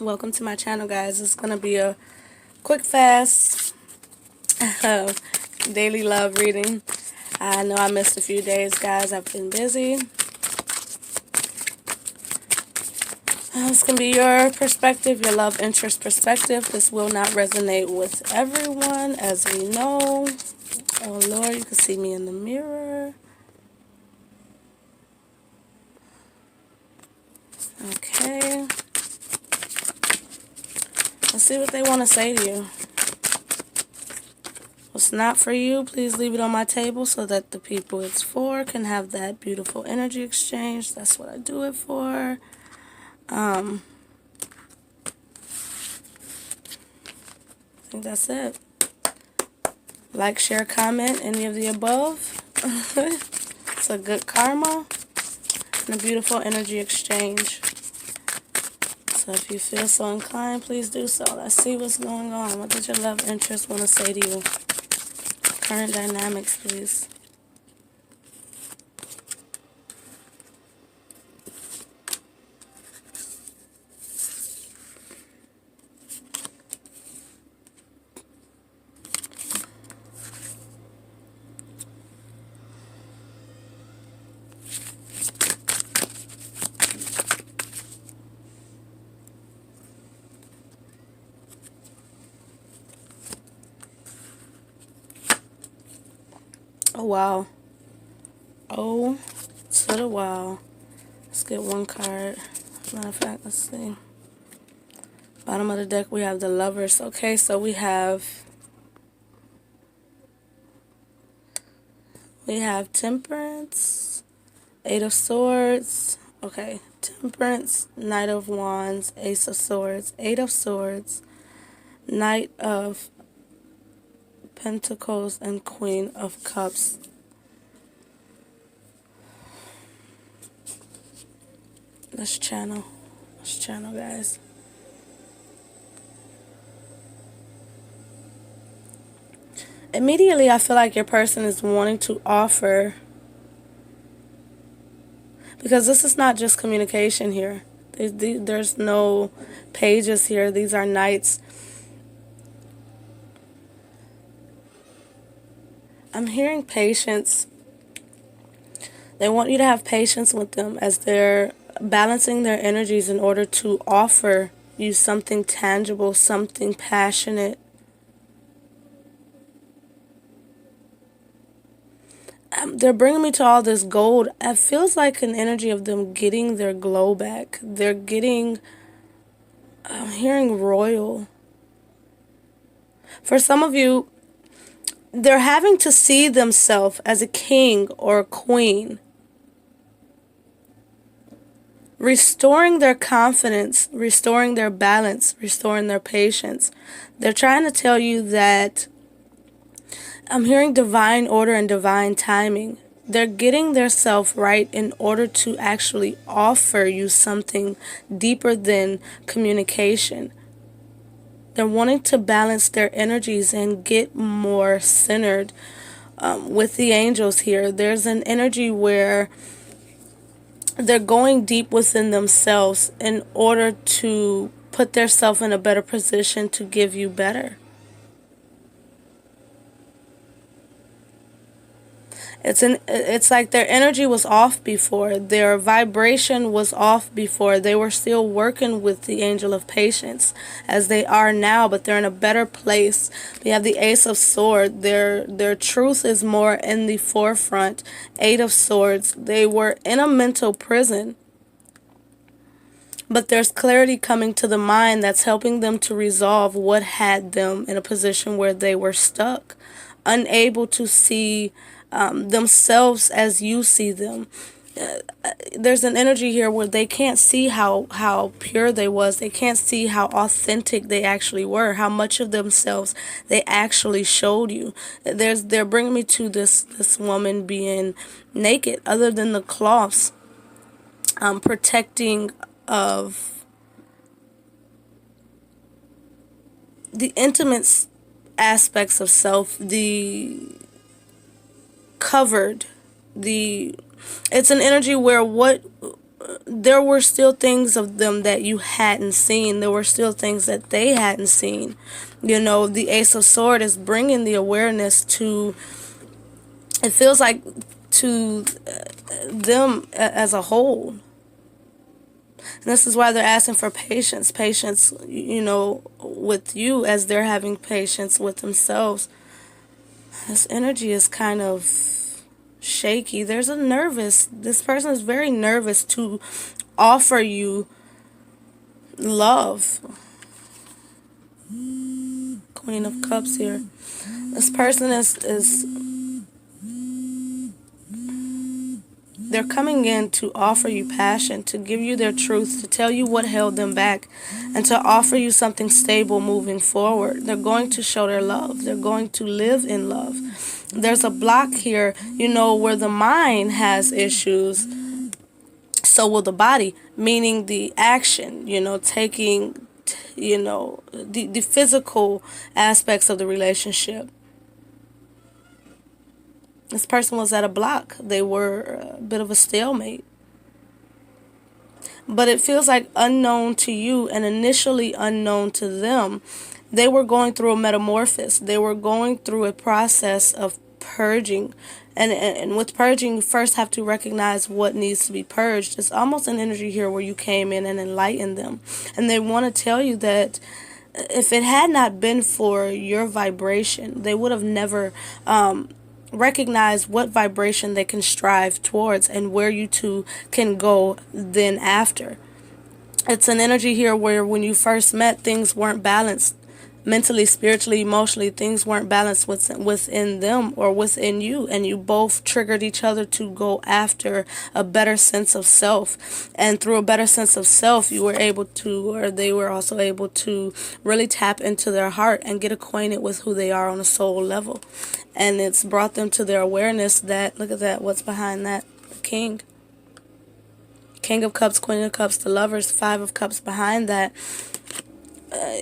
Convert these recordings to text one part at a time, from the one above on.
Welcome to my channel, guys. It's gonna be a quick, fast daily love reading. I know I missed a few days, guys. I've been busy. This can be your perspective, your love interest perspective. This will not resonate with everyone, as we know. Oh Lord, you can see me in the mirror. Okay. Let's see what they want to say to you. What's not for you, please leave it on my table so that the people it's for can have that beautiful energy exchange. That's what I do it for. I think that's it. Like, share, comment, any of the above. It's a good karma and a beautiful energy exchange. So if you feel so inclined, please do so. Let's see what's going on. What does your love interest want to say to you? Current dynamics, please. Oh, wow. Oh, to the wow. Let's get one card. Matter of fact, let's see. Bottom of the deck, we have the Lovers. Okay, so we have Temperance, Eight of Swords. Okay, Temperance, Knight of Wands, Ace of Swords, Eight of Swords, Knight of Pentacles, and Queen of Cups. Let's channel, guys. Immediately, I feel like your person is wanting to offer, because this is not just communication here. There's no pages here. These are knights. I'm hearing patience. They want you to have patience with them as they're balancing their energies in order to offer you something tangible, something passionate. They're bringing me to all this gold. It feels like an energy of them getting their glow back. They're getting, I'm hearing royal. For some of you, they're having to see themselves as a king or a queen. Restoring their confidence, restoring their balance, restoring their patience. They're trying to tell you that I'm hearing divine order and divine timing. They're getting their self right in order to actually offer you something deeper than communication. They're wanting to balance their energies and get more centered. With the angels here, there's an energy where they're going deep within themselves in order to put themselves in a better position to give you better. It's like their energy was off before. Their vibration was off before. They were still working with the angel of patience as they are now, but they're in a better place. We have the Ace of Swords. Their truth is more in the forefront. Eight of Swords. They were in a mental prison, but there's clarity coming to the mind that's helping them to resolve what had them in a position where they were stuck, unable to see themselves as you see them. There's an energy here where they can't see how pure they was. They can't see how authentic they actually were, how much of themselves they actually showed you. They're bringing me to this woman being naked, other than the cloths, protecting of the intimate aspects of self, the covered, it's an energy where what there were still things of them that you hadn't seen. There were still things that they hadn't seen. You know, the Ace of Swords is bringing the awareness to, it feels like, to them as a whole. And this is why they're asking for patience. Patience, you know, with you as they're having patience with themselves. This energy is kind of shaky. This person is very nervous to offer you love. Queen of Cups here. This person is they're coming in to offer you passion, to give you their truth, to tell you what held them back, and to offer you something stable moving forward. They're going to show their love. They're going to live in love. There's a block here, you know, where the mind has issues, so will the body, meaning the action, you know, taking, you know, the physical aspects of the relationship. This person was at a block. They were a bit of a stalemate. But it feels like unknown to you and initially unknown to them. They were going through a metamorphosis. They were going through a process of purging. And with purging, you first have to recognize what needs to be purged. It's almost an energy here where you came in and enlightened them. And they want to tell you that if it had not been for your vibration, they would have never recognize what vibration they can strive towards and where you two can go then after. It's an energy here where when you first met, things weren't balanced. Mentally, spiritually, emotionally, things weren't balanced within them or within you, and you both triggered each other to go after a better sense of self. And through a better sense of self, you were able to, or they were also able to, really tap into their heart and get acquainted with who they are on a soul level. And it's brought them to their awareness that, look at that, what's behind that? The King. King of Cups, Queen of Cups, the Lovers, Five of Cups behind that.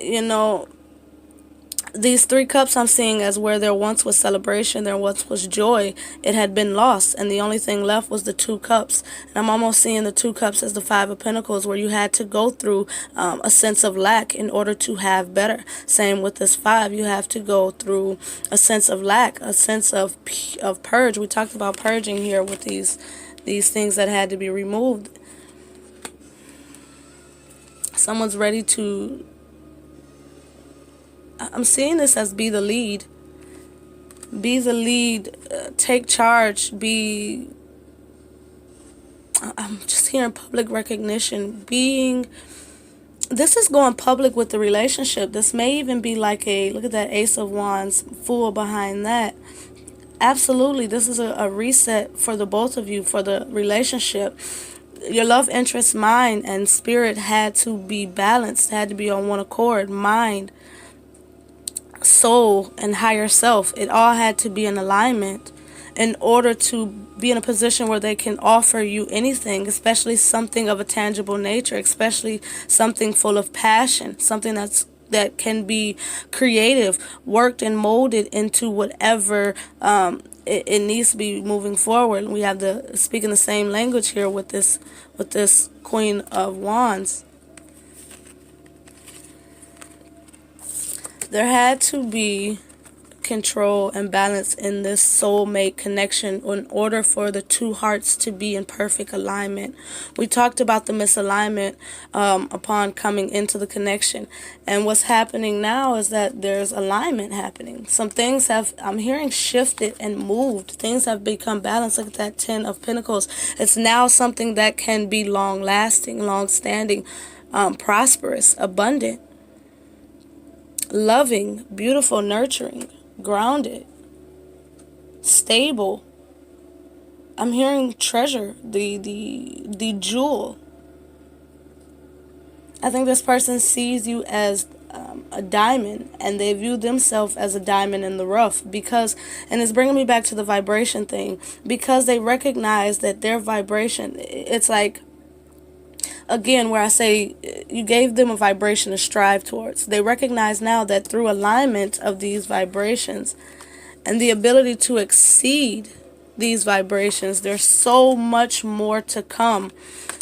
You know, these three cups I'm seeing as where there once was celebration, there once was joy, it had been lost, and the only thing left was the two cups. And I'm almost seeing the two cups as the Five of Pentacles, where you had to go through a sense of lack in order to have better. Same with this five, you have to go through a sense of lack, a sense of purge. We talked about purging here with these things that had to be removed. Someone's ready to, I'm seeing this as be the lead. Be the lead. Take charge. I'm just hearing public recognition. This is going public with the relationship. This may even be like look at that Ace of Wands, Fool behind that. Absolutely, this is a reset for the both of you, for the relationship. Your love interest, mind, and spirit had to be balanced, had to be on one accord. Mind, soul, and higher self, it all had to be in alignment in order to be in a position where they can offer you anything, especially something of a tangible nature, especially something full of passion, something that can be creative, worked and molded into whatever it needs to be moving forward. We have speaking the same language here with this Queen of Wands. There had to be control and balance in this soulmate connection in order for the two hearts to be in perfect alignment. We talked about the misalignment upon coming into the connection. And what's happening now is that there's alignment happening. Some things I'm hearing, shifted and moved. Things have become balanced. Look at that Ten of Pentacles. It's now something that can be long-lasting, long-standing, prosperous, abundant, loving, beautiful, nurturing, grounded, stable. I'm hearing treasure, the jewel. I think this person sees you as a diamond, and they view themselves as a diamond in the rough, because, and it's bringing me back to the vibration thing, because they recognize that their vibration, it's like, again, where I say you gave them a vibration to strive towards. They recognize now that through alignment of these vibrations and the ability to exceed these vibrations. There's so much more to come.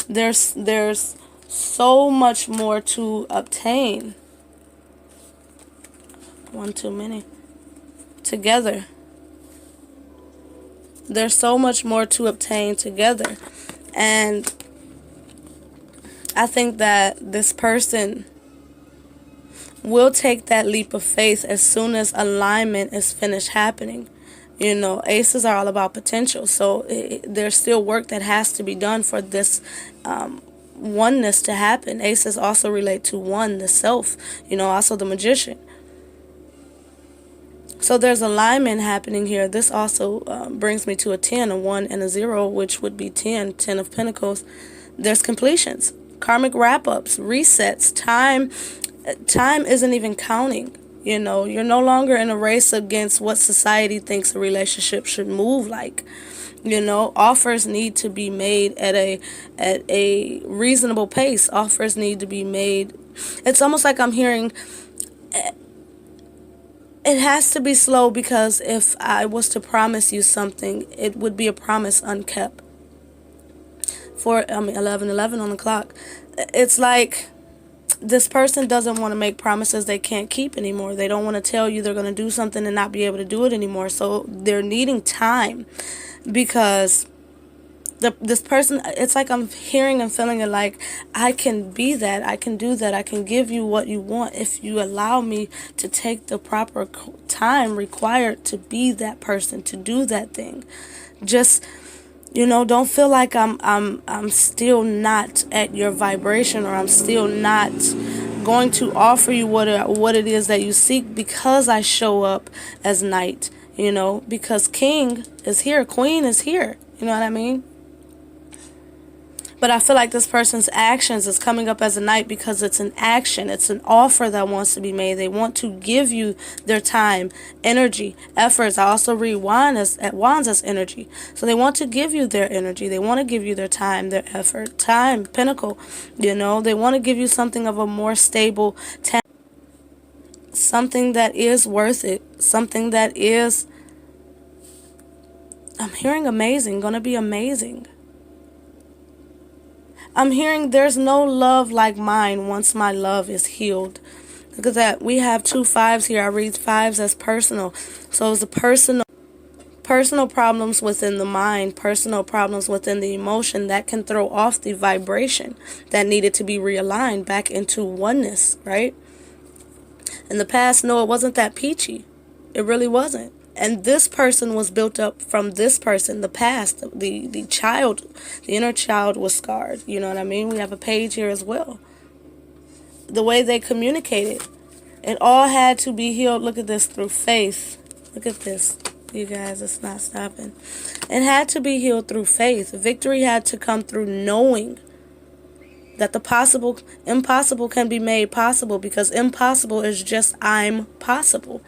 There's so much more to obtain. One too many. Together. There's so much more to obtain together. And I think that this person will take that leap of faith as soon as alignment is finished happening. You know, aces are all about potential. So there's still work that has to be done for this oneness to happen. Aces also relate to one, the self, you know, also the magician. So there's alignment happening here. This also brings me to a 10, a 1, and a 0, which would be 10 of Pentacles. There's completions, karmic wrap-ups, resets. Time isn't even counting. You know, you're no longer in a race against what society thinks a relationship should move like. You know, offers need to be made at a reasonable pace. Offers need to be made. It's almost like I'm hearing it has to be slow, because if I was to promise you something, it would be a promise unkept. 11:11 on the clock. It's like this person doesn't want to make promises they can't keep anymore. They don't want to tell you they're going to do something and not be able to do it anymore. So they're needing time, because this person, it's like I'm hearing and feeling it like, I can be that, I can do that, I can give you what you want if you allow me to take the proper time required to be that person, to do that thing. Just, you know, don't feel like I'm still not at your vibration, or I'm still not going to offer you what it is that you seek, because I show up as Knight, you know, because King is here, Queen is here, you know what I mean? But I feel like this person's actions is coming up as a Knight because it's an action. It's an offer that wants to be made. They want to give you their time, energy, efforts. I also read Wands as energy. So they want to give you their energy. They want to give you their time, their effort. Time, Pentacle, you know. They want to give you something of a more stable time. Something that is worth it. Something that is, I'm hearing amazing, gonna be amazing. I'm hearing there's no love like mine once my love is healed. Look at that. We have 2 5s here. I read 5s as personal. So it's the personal problems within the mind, personal problems within the emotion that can throw off the vibration that needed to be realigned back into oneness, right? In the past, no, it wasn't that peachy. It really wasn't. And this person was built up from this person, the past, the child, the inner child was scarred. You know what I mean? We have a page here as well. The way they communicated, it all had to be healed. Look at this, through faith. Look at this. You guys, it's not stopping. It had to be healed through faith. Victory had to come through knowing that the impossible can be made possible, because impossible is just I'm possible.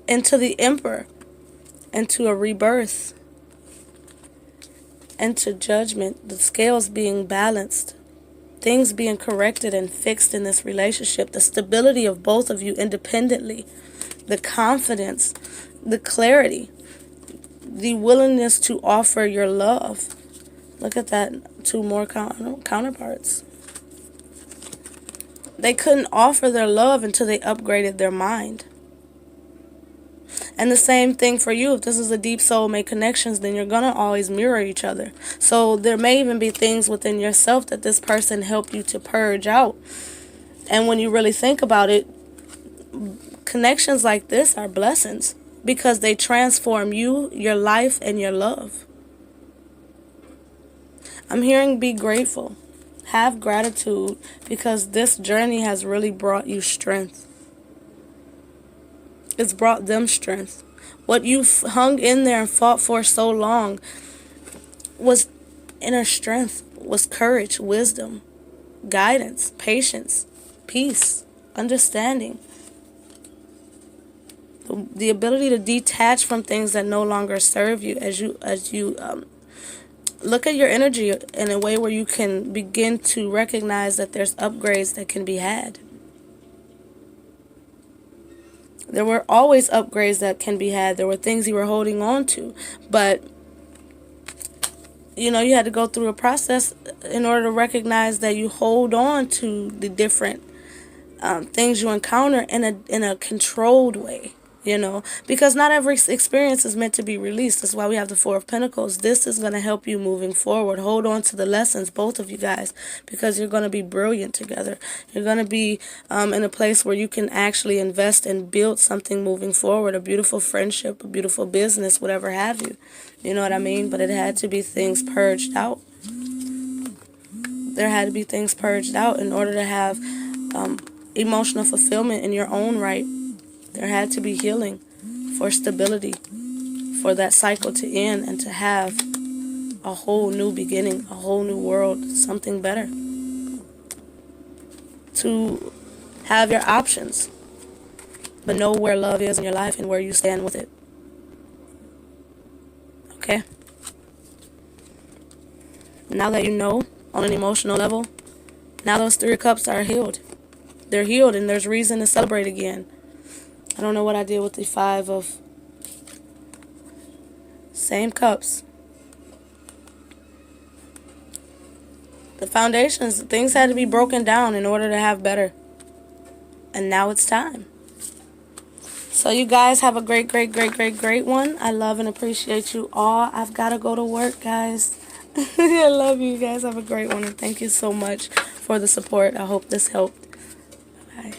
Into the Emperor, into a rebirth, into judgment, the scales being balanced, things being corrected and fixed in this relationship, the stability of both of you independently, the confidence, the clarity, the willingness to offer your love. Look at that, 2 more counterparts. They couldn't offer their love until they upgraded their mind. And the same thing for you. If this is a deep soulmate connections, then you're going to always mirror each other. So there may even be things within yourself that this person helped you to purge out. And when you really think about it, connections like this are blessings, because they transform you, your life, and your love. I'm hearing be grateful. Have gratitude, because this journey has really brought you strength. It's brought them strength. What you've hung in there and fought for so long was inner strength, was courage, wisdom, guidance, patience, peace, understanding. The ability to detach from things that no longer serve you as you look at your energy in a way where you can begin to recognize that there's upgrades that can be had. There were always upgrades that can be had. There were things you were holding on to. But you had to go through a process in order to recognize that you hold on to the different things you encounter in a controlled way, because not every experience is meant to be released. That's why we have the Four of Pentacles. This is going to help you moving forward. Hold on to the lessons, both of you guys, because you're going to be brilliant together. You're going to be in a place where you can actually invest and build something moving forward, a beautiful friendship, a beautiful business, whatever have you. You know what I mean? But it had to be things purged out. There had to be things purged out in order to have emotional fulfillment in your own right. There had to be healing for stability, for that cycle to end and to have a whole new beginning, a whole new world, something better. To have your options, but know where love is in your life and where you stand with it. Okay? Now that you know on an emotional level, now those 3 cups are healed. They're healed and there's reason to celebrate again. I don't know what I did with the 5 of same cups. The foundations, things had to be broken down in order to have better. And now it's time. So you guys have a great, great, great, great, great one. I love and appreciate you all. I've got to go to work, guys. I love you guys. Have a great one. And thank you so much for the support. I hope this helped. Bye.